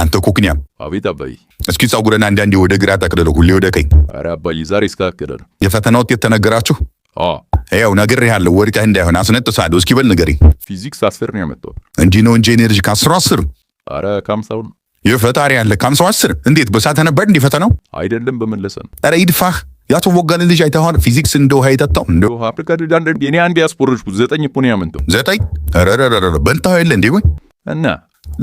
አንተ ኩክኛም አቤት አባይ እስኪ ጻጉረና አንዳንዴ ወደ ግራ ጠቅልለው ሁሌ ወደ ቀኝ ኧረ አባይ ዛሬ እስካከለ የፈተና ውጤት ተነገራችሁ ያው ነግሬሃለሁ ወርቀህ እንዳይሆን አስነጥሳለሁ እስኪ በል ንገሪ ፊዚክስ 10 ነው ያመጣው እንጂ ነው እንጂ ኤነርጂ ከ10 ኧረ ካምሳውን የፈጣሪ ያለ ካምሳው 10 እንዴት በሳተ ነበር እንዴ ፈተናው አይደለም በመለሰን ኧረ ይድፋህ ያቶ ወጋለ ልጅ አይተኸው ፊዚክስ እንደው ሃይታጣው እንደው አፍሪካ ዳንደ የኔ አንድ ያስፖርጅኩ 9 እኮ ነው ያመጣው 9 ኧረ በንታው የለ እንዴ ወይ እና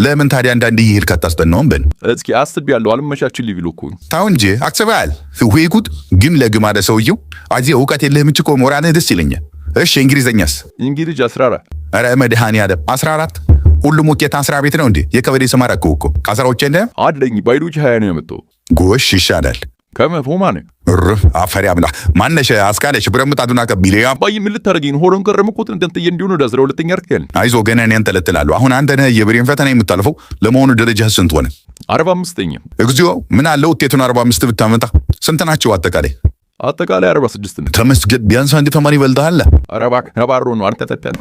ለምን ታዲያ አንዳንዴ ይሄድ ካታስጠናውም በል እስኪ አስብ ያለው አልመቻችልኝ ቢሉ እኮ ታው እንጂ አክሰባል ሁይኩት ግን ለግማደ ሰውየው አዚ ዕውቀት የለህም እንጂ ቆ ሞራነ ደስ ይለኛል እሺ እንግሊዘኛስ እንግሊዝ 14 ኧረ መድኃኒዓለም 14 ሁሉም ውጤት 10 ቤት ነው እንዴ የከበደ ሰማራኩ እኮ ከአስራዎች እንደ አለኝ ባይሎጂ 20 ነው ያመጣው ጎሽ ይሻላል ከመፎማነ አፈሪ አብላ ማነሽ አስካለሽ ብረምጣዱና ከቢሊያ ባይ ምን ልታረጊኝ ሆሮን ከረምኩት እንደንተ እንዲሆነ ወደ 12ኛ አርከል አይዞ ገና እኔ አንተለጥላለሁ አሁን አንተ ነህ የብሬን ፈተና የምታልፈው ለመሆኑ ደረጃህ ስንት ሆነ 45ኛ እግዚኦ ምን አለ ውጤቱን 45 ብታመጣ ስንት ናቸው አጠቃላይ 46 ነው ተመስገን ቢያንስ አንድ ተማሪ ይበልጣል ኧረ እባክህ ነባሮ ነው አንተ ተተን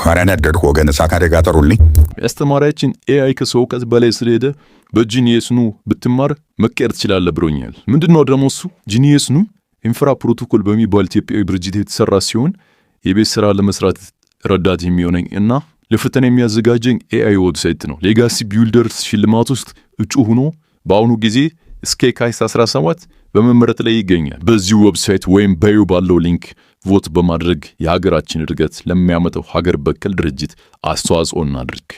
ኧረ ነደድኩ ወገን ሳካደ ጋጠሩልኝ ያስተማሪያችን ኤአይ ከሰው ከዝ በላይ ስለሄደ በጂኒየስ ኑ ብትማር መቀየር ትችላለህ ብሎኛል ምንድነው ደግሞ እሱ ጂኒየስ ኑ ኢንፍራ ፕሮቶኮል በሚባል ኢትዮጵያዊ ድርጅት የተሰራ ሲሆን የቤት ስራ ለመስራት ረዳት የሚሆነኝ እና ለፈተና የሚያዘጋጀኝ ኤአይ ዌብሳይት ነው ሌጋሲ ቢልደርስ ሽልማት ውስጥ እጩ ሆኖ በአሁኑ ጊዜ እስከ ካይስ 17 በመመረጥ ላይ ይገኛል በዚህ ዌብሳይት ወይም ባዮ ባለው ሊንክ ቮት በማድረግ የሀገራችን እድገት ለሚያመጣው ሀገር በቀል ድርጅት አስተዋጽኦ እናድርግ